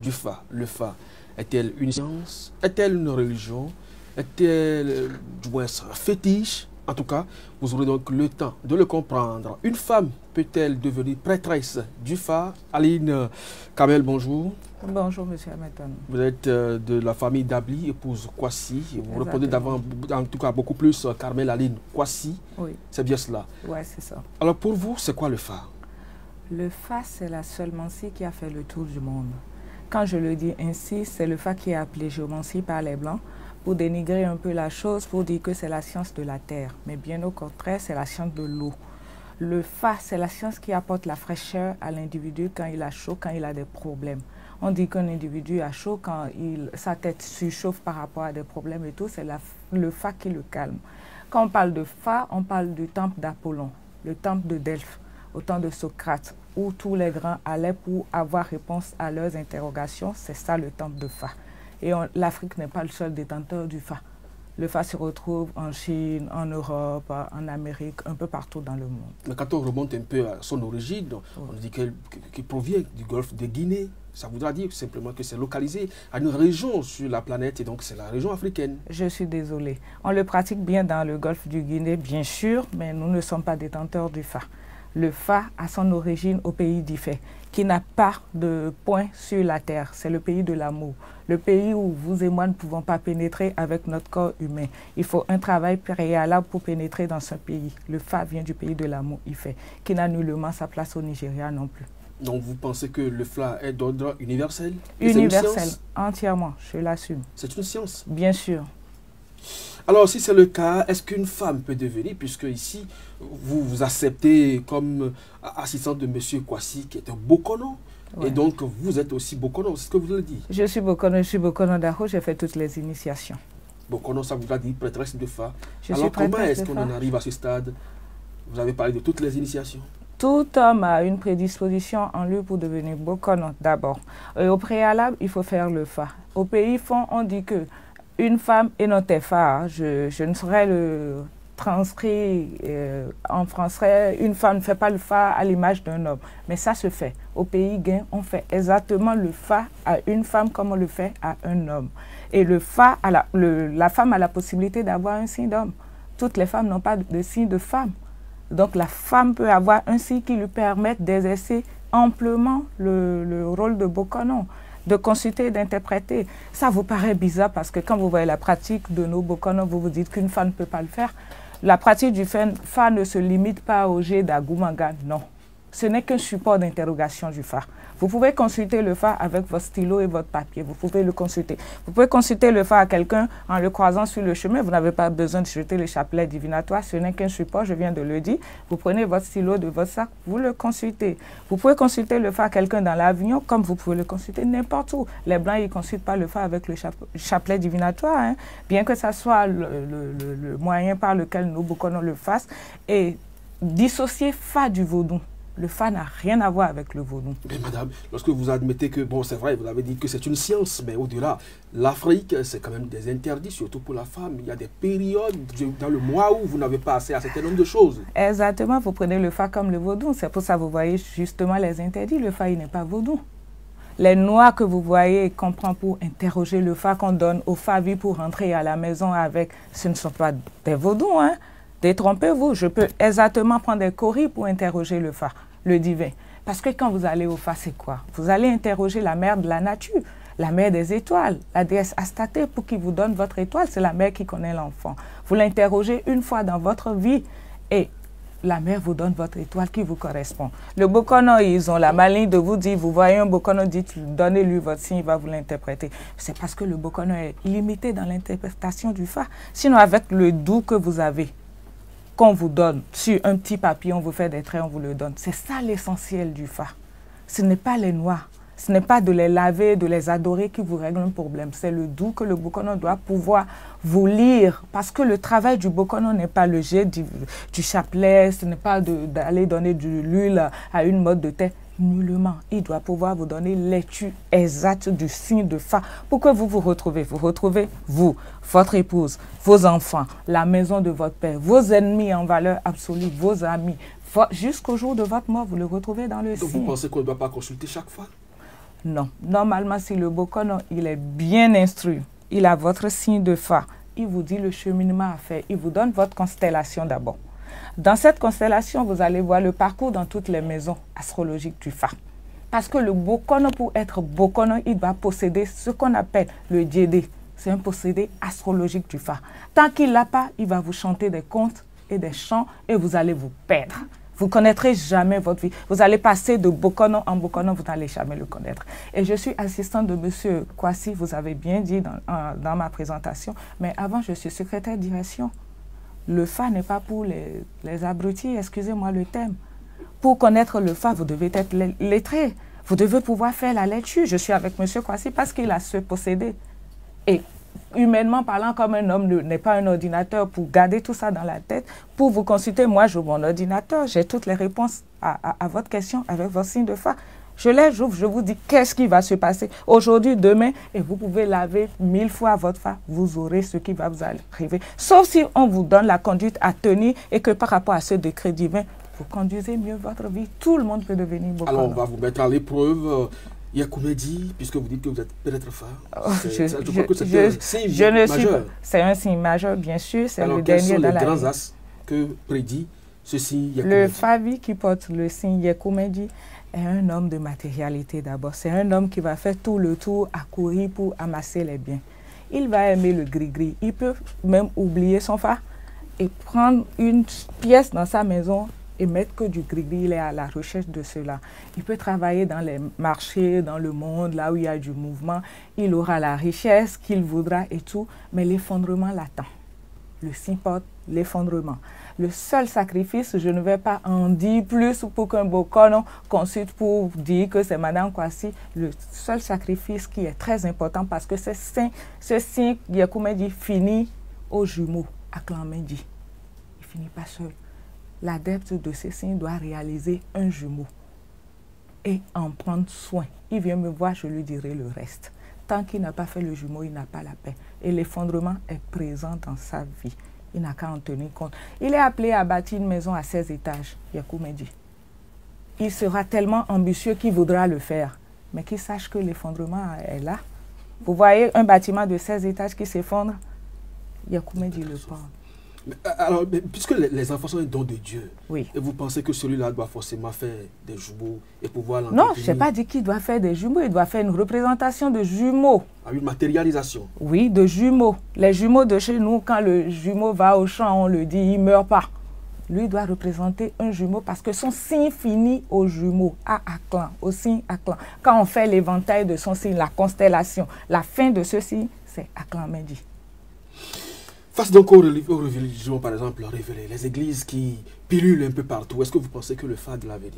du Fa. Le Fa est-elle une science? Est-elle une religion? Est-elle du moins un fétiche? En tout cas, vous aurez donc le temps de le comprendre. Une femme peut-elle devenir prêtresse du Fa? Aline Kamel, bonjour. Bonjour, monsieur Hamilton. Vous êtes de la famille Dabli, épouse Kwasi. Vous répondez d'avant, en tout cas beaucoup plus, Carmel Aline Kwasi. Oui. C'est bien cela. Oui, c'est ça. Alors pour vous, c'est quoi le Fa? Le Fa, c'est la seule mancie qui a fait le tour du monde. Quand je le dis ainsi, c'est le Fa qui est appelé géomancie par les Blancs pour dénigrer un peu la chose, pour dire que c'est la science de la terre. Mais bien au contraire, c'est la science de l'eau. Le Fa, c'est la science qui apporte la fraîcheur à l'individu quand il a chaud, quand il a des problèmes. On dit qu'un individu a chaud quand sa tête surchauffe par rapport à des problèmes et tout, c'est le Fa qui le calme. Quand on parle de Fa, on parle du temple d'Apollon, le temple de Delphes, au temps de Socrate, où tous les grands allaient pour avoir réponse à leurs interrogations. C'est ça le temple de Fa. Et l'Afrique n'est pas le seul détenteur du Fa. Le Fa se retrouve en Chine, en Europe, en Amérique, un peu partout dans le monde. Mais quand on remonte un peu à son origine, on dit qu'il provient du golfe de Guinée. Ça voudra dire simplement que c'est localisé à une région sur la planète et donc c'est la région africaine. Je suis désolée. On le pratique bien dans le golfe du Guinée, bien sûr, mais nous ne sommes pas détenteurs du Fa. Le Fa a son origine au pays d'Ifé, qui n'a pas de point sur la terre. C'est le pays de l'amour. Le pays où vous et moi ne pouvons pas pénétrer avec notre corps humain. Il faut un travail préalable pour pénétrer dans ce pays. Le Fa vient du pays de l'amour Ifé, qui n'a nullement sa place au Nigeria non plus. Donc vous pensez que le Fa est d'ordre universel? Universel, entièrement, je l'assume. C'est une science? Bien sûr. Alors, si c'est le cas, est-ce qu'une femme peut devenir, puisque ici, vous acceptez comme assistante de M. Kwasi, qui est un Bokono, ouais. Et donc vous êtes aussi Bokono, c'est ce que vous le dites? Je suis Bokono d'Aro, j'ai fait toutes les initiations. Bokono, ça voudra dire prêtresse de Fa. Alors, comment est-ce qu'on en arrive à ce stade? Vous avez parlé de toutes les initiations. Tout homme a une prédisposition en lui pour devenir Bokono d'abord. Au préalable, il faut faire le Fa. Au pays fond, on dit que une femme est notre Fa. Je ne saurais le transcrire en français. Une femme ne fait pas le Fa à l'image d'un homme. Mais ça se fait. Au pays gain, on fait exactement le Fa à une femme comme on le fait à un homme. Et le Fa, la femme a la possibilité d'avoir un signe d'homme. Toutes les femmes n'ont pas de signe de femme. Donc la femme peut avoir un signe qui lui permette d'exercer amplement le rôle de Bokono, de consulter, d'interpréter. Ça vous paraît bizarre parce que quand vous voyez la pratique de nos Bokono, vous vous dites qu'une femme ne peut pas le faire. La pratique du Fa ne se limite pas au jet d'Agumanga, non. Ce n'est qu'un support d'interrogation du Fa. Vous pouvez consulter le Fa avec votre stylo et votre papier. Vous pouvez le consulter. Vous pouvez consulter le Fa à quelqu'un en le croisant sur le chemin. Vous n'avez pas besoin de jeter le chapelet divinatoire. Ce n'est qu'un support, je viens de le dire. Vous prenez votre stylo de votre sac, vous le consultez. Vous pouvez consulter le Fa à quelqu'un dans l'avion, comme vous pouvez le consulter n'importe où. Les Blancs, ils ne consultent pas le Fa avec le chapelet divinatoire, hein. Bien que ça soit le moyen par lequel nous, Bokono, le fassent. Et dissocier Fa du vaudou. Le Fa n'a rien à voir avec le vaudou. Mais madame, lorsque vous admettez que, bon, c'est vrai, vous avez dit que c'est une science, mais au-delà, l'Afrique, c'est quand même des interdits, surtout pour la femme. Il y a des périodes dans le mois où vous n'avez pas accès à un certain nombre de choses. Exactement, vous prenez le Fa comme le vaudou. C'est pour ça que vous voyez justement les interdits. Le Fa, il n'est pas vaudou. Les noix que vous voyez qu'on prend pour interroger le Fa, qu'on donne au Favi pour rentrer à la maison avec, ce ne sont pas des vaudous, hein. Détrompez-vous, je peux exactement prendre des coris pour interroger le Fa, le divin. Parce que quand vous allez au Fa, c'est quoi? Vous allez interroger la mère de la nature, la mère des étoiles, la déesse Astatée pour qui vous donne votre étoile. C'est la mère qui connaît l'enfant. Vous l'interrogez une fois dans votre vie et la mère vous donne votre étoile qui vous correspond. Le Bokono, ils ont la maligne de vous dire, vous voyez un Bokono, donnez-lui votre signe, il va vous l'interpréter. C'est parce que le Bokono est limité dans l'interprétation du Fa. Sinon, avec le doux que vous avez, qu'on vous donne sur un petit papier, on vous fait des traits, on vous le donne. C'est ça l'essentiel du Fa. Ce n'est pas les noix, ce n'est pas de les laver, de les adorer qui vous règle un problème. C'est le doux que le Bokono doit pouvoir vous lire. Parce que le travail du Bokono n'est pas le jet du chapelet, ce n'est pas d'aller donner de l'huile à une mode de thé. Nullement. Il doit pouvoir vous donner l'étude exacte du signe de Fa pour que vous vous retrouvez. Vous retrouvez, vous, votre épouse, vos enfants, la maison de votre père, vos ennemis en valeur absolue, vos amis. Jusqu'au jour de votre mort, vous le retrouvez dans le signe. Donc vous pensez qu'on ne doit pas consulter chaque fois? Non. Normalement, si le Bokono, il est bien instruit, il a votre signe de Fa, il vous dit le cheminement à faire, il vous donne votre constellation d'abord. Dans cette constellation, vous allez voir le parcours dans toutes les maisons astrologiques du Fa. Parce que le Bokono, pour être Bokono, il va posséder ce qu'on appelle le Djedé. C'est un possédé astrologique du Fa. Tant qu'il ne l'a pas, il va vous chanter des contes et des chants et vous allez vous perdre. Vous ne connaîtrez jamais votre vie. Vous allez passer de Bokono en Bokono, vous n'allez jamais le connaître. Et je suis assistante de M. Kwasi, vous avez bien dit dans ma présentation, mais avant, je suis secrétaire de direction. Le Fa n'est pas pour les abrutis, excusez-moi le thème. Pour connaître le Fa, vous devez être lettré. Vous devez pouvoir faire la lecture. Je suis avec M. Kwasi parce qu'il a ce possédé. Et humainement parlant, comme un homme n'est pas un ordinateur pour garder tout ça dans la tête, pour vous consulter, moi, j'ouvre mon ordinateur, j'ai toutes les réponses à votre question avec votre signe de Fa. Je les j'ouvre, je vous dis qu'est-ce qui va se passer aujourd'hui, demain, et vous pouvez laver 1000 fois votre Fa, vous aurez ce qui va vous arriver. Sauf si on vous donne la conduite à tenir et que par rapport à ce décret divin, vous conduisez mieux votre vie. Tout le monde peut devenir Bokono. Alors, on va vous mettre à l'épreuve. Yakoumedi, puisque vous dites que vous êtes peut-être Fa. Je crois que c'est un signe majeur. C'est un signe majeur, bien sûr. C'est le dernier dans la vie. Alors, quels sont les grands astres que prédit ce signe Yakoumedi? Le Favi qui porte le signe Yakoumedi est un homme de matérialité d'abord. C'est un homme qui va faire tout le tour à courir pour amasser les biens. Il va aimer le gris-gris. Il peut même oublier son Fa et prendre une pièce dans sa maison et mettre que du gris-gris, il est à la recherche de cela. Il peut travailler dans les marchés, dans le monde, là où il y a du mouvement. Il aura la richesse qu'il voudra et tout, mais l'effondrement l'attend. Le signe porte l'effondrement. Le seul sacrifice, je ne vais pas en dire plus pour qu'un Bokono consulte pour dire que c'est Madame Kwasi. Le seul sacrifice qui est très important parce que ce signe, Yakoumedi, finit aux jumeaux, à Clan-Mendi. Il ne finit pas seul. L'adepte de ces signes doit réaliser un jumeau et en prendre soin. Il vient me voir, je lui dirai le reste. Tant qu'il n'a pas fait le jumeau, il n'a pas la paix. Et l'effondrement est présent dans sa vie. Il n'a qu'à en tenir compte. Il est appelé à bâtir une maison à 16 étages, Yakoumedi. Il sera tellement ambitieux qu'il voudra le faire. Mais qu'il sache que l'effondrement est là. Vous voyez un bâtiment de 16 étages qui s'effondre, Yakoumedi le porte. Alors, puisque les enfants sont un don de Dieu, oui. Et vous pensez que celui-là doit forcément faire des jumeaux et pouvoir l'entretenir? Non, je n'ai pas dit qu'il doit faire des jumeaux, il doit faire une représentation de jumeaux. Ah, une matérialisation? Oui, de jumeaux. Les jumeaux de chez nous, quand le jumeau va au champ, on le dit, il ne meurt pas. Lui doit représenter un jumeau parce que son signe finit au jumeau, à clan, au signe à clan. Quand on fait l'éventail de son signe, la constellation, la fin de ce signe, c'est à Clan-Mendi. Face donc aux religions, par exemple, révélées, les églises qui pilulent un peu partout, est-ce que vous pensez que le Fa a de l'avenir?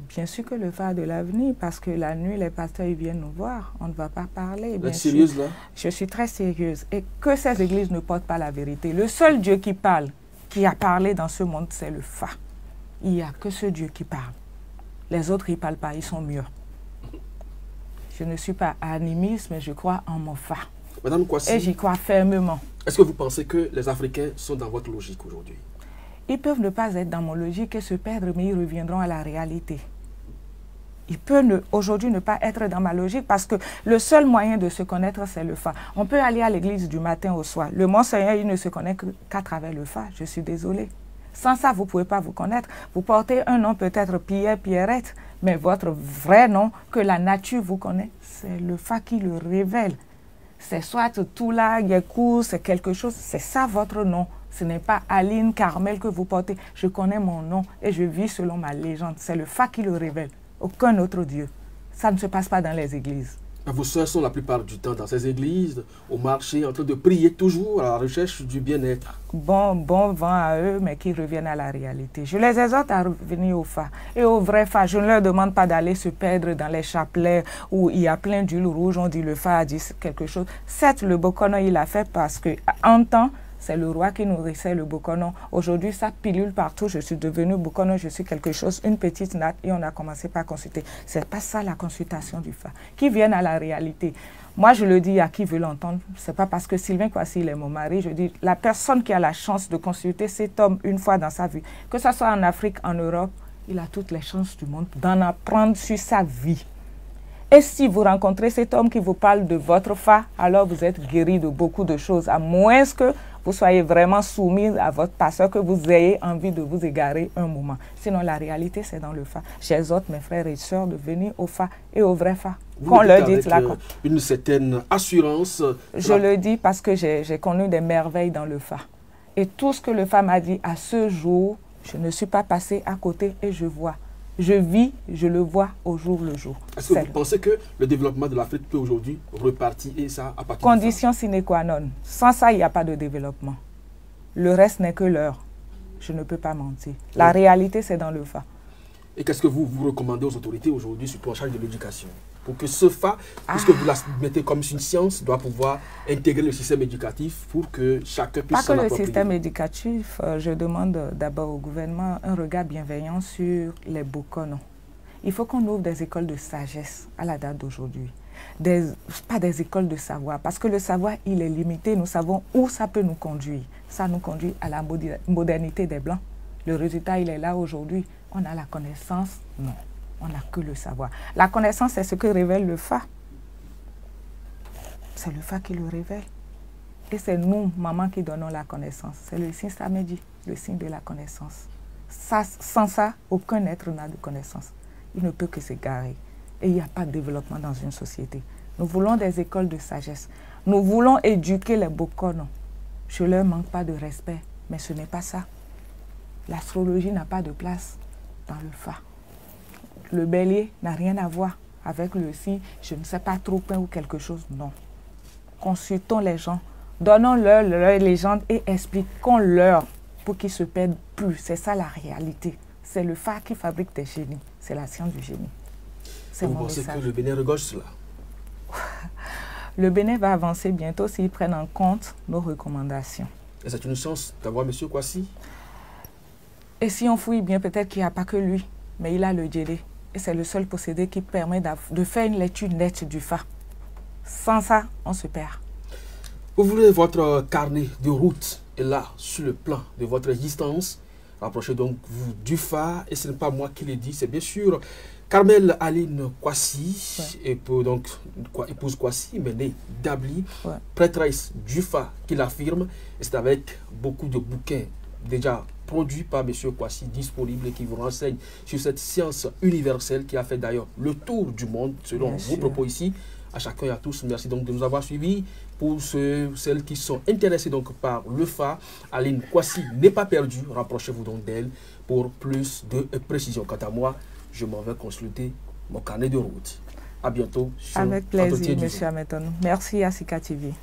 Bien sûr que le Fa a de l'avenir, parce que la nuit, les pasteurs ils viennent nous voir. On ne va pas parler. Vous êtes sérieuse là? Je suis très sérieuse. Et que ces églises ne portent pas la vérité. Le seul Dieu qui parle, qui a parlé dans ce monde, c'est le Fa. Il n'y a que ce Dieu qui parle. Les autres, ils ne parlent pas, ils sont mieux. Je ne suis pas animiste, mais je crois en mon Fa. Madame Kwasi, et j'y crois fermement. Est-ce que vous pensez que les Africains sont dans votre logique aujourd'hui? Ils peuvent ne pas être dans mon logique et se perdre, mais ils reviendront à la réalité. Ils peuvent aujourd'hui ne pas être dans ma logique parce que le seul moyen de se connaître, c'est le Fa. On peut aller à l'église du matin au soir. Le Mont-Seigneur, il ne se connaît qu'à travers le Fa. Je suis désolée. Sans ça, vous ne pouvez pas vous connaître. Vous portez un nom peut-être Pierre, Pierrette, mais votre vrai nom, que la nature vous connaît, c'est le Fa qui le révèle. C'est soit Toula, Yekou, c'est quelque chose, c'est ça votre nom. Ce n'est pas Aline, Carmel que vous portez. Je connais mon nom et je vis selon ma légende. C'est le Fa qui le révèle. Aucun autre Dieu. Ça ne se passe pas dans les églises. Vos soeurs sont la plupart du temps dans ces églises, au marché, en train de prier toujours à la recherche du bien-être. Bon vent à eux, mais qui reviennent à la réalité. Je les exhorte à revenir au Fa. Et au vrai Fa, je ne leur demande pas d'aller se perdre dans les chapelets où il y a plein d'huile rouge, on dit le Fa a dit quelque chose. Certes, le Bokono, il a fait parce qu'en temps, c'est le roi qui nourrissait le Bokono. Aujourd'hui, ça pilule partout. Je suis devenu Bokono, je suis quelque chose, une petite natte, et on a commencé par consulter. C'est pas ça la consultation du Fa. Qui viennent à la réalité. Moi, je le dis à qui veut l'entendre. C'est pas parce que Sylvain Kwasi il est mon mari. Je dis, la personne qui a la chance de consulter cet homme une fois dans sa vie, que ce soit en Afrique, en Europe, il a toutes les chances du monde d'en apprendre sur sa vie. Et si vous rencontrez cet homme qui vous parle de votre Fa, alors vous êtes guéri de beaucoup de choses, à moins que vous soyez vraiment soumis à votre pasteur, que vous ayez envie de vous égarer un moment. Sinon, la réalité, c'est dans le Fa. J'exhorte mes frères et sœurs de venir au Fa et au vrai Fa. Qu'on leur dise là. Une certaine assurance. Je le dis parce que j'ai connu des merveilles dans le Fa. Et tout ce que le Fa m'a dit à ce jour, je ne suis pas passée à côté et je vois. Je vis, je le vois au jour le jour. Est-ce que vous pensez que le développement de l'Afrique peut aujourd'hui repartir et ça à partir condition sine qua non. Sans ça, il n'y a pas de développement. Le reste n'est que l'heure. Je ne peux pas mentir. La réalité, c'est dans le Fa. Et qu'est-ce que vous recommandez aux autorités aujourd'hui sur en charge de l'éducation? Pour que ce Fa, puisque vous la mettez comme une science, doit pouvoir intégrer le système éducatif pour que chacun puisse s'en approprier. Pas que le système éducatif, je demande d'abord au gouvernement un regard bienveillant sur les Bokono. Il faut qu'on ouvre des écoles de sagesse à la date d'aujourd'hui. Pas des écoles de savoir, parce que le savoir, il est limité. Nous savons où ça peut nous conduire. Ça nous conduit à la modernité des Blancs. Le résultat, il est là aujourd'hui. On a la connaissance? Non. On n'a que le savoir. La connaissance, c'est ce que révèle le Fa. C'est le Fa qui le révèle. Et c'est nous, maman, qui donnons la connaissance. C'est le signe Samédi, le signe de la connaissance. Ça, sans ça, aucun être n'a de connaissance. Il ne peut que s'égarer. Et il n'y a pas de développement dans une société. Nous voulons des écoles de sagesse. Nous voulons éduquer les Bokono. Je ne leur manque pas de respect, mais ce n'est pas ça. L'astrologie n'a pas de place dans le Fa. Le bélier n'a rien à voir avec le signe, je ne sais pas trop ou quelque chose, non. Consultons les gens, donnons-leur leur légende et expliquons-leur pour qu'ils ne se perdent plus. C'est ça la réalité. C'est le Fa qui fabrique des génies. C'est la science du génie. Vous pensez que le Bénin regorge cela? Le Bénin va avancer bientôt s'ils prennent en compte nos recommandations. Et c'est une chance d'avoir M. Kwasi? Et si on fouille bien, peut-être qu'il n'y a pas que lui, mais il a le djellé. Et c'est le seul possédé qui permet de faire une lecture nette du Fa. Sans ça, on se perd. Vous voulez votre carnet de route est là, sur le plan de votre existence. Rapprochez donc vous du Fa, et ce n'est pas moi qui le dis, c'est bien sûr Carmel Aline Kwasi, épouse Kwasi, mais née d'Abli, prêtresse du Fa qui l'affirme. Et c'est avec beaucoup de bouquins déjà produit par M. Kwasi, disponible, et qui vous renseigne sur cette science universelle qui a fait d'ailleurs le tour du monde, selon vos propos ici. À chacun et à tous, merci donc de nous avoir suivis. Pour celles qui sont intéressées donc par le Fa, Aline Kwasi n'est pas perdue. Rapprochez-vous donc d'elle pour plus de précision. Quant à moi, je m'en vais consulter mon carnet de route. À bientôt. Avec plaisir, M. Ameton. Merci à Sika TV.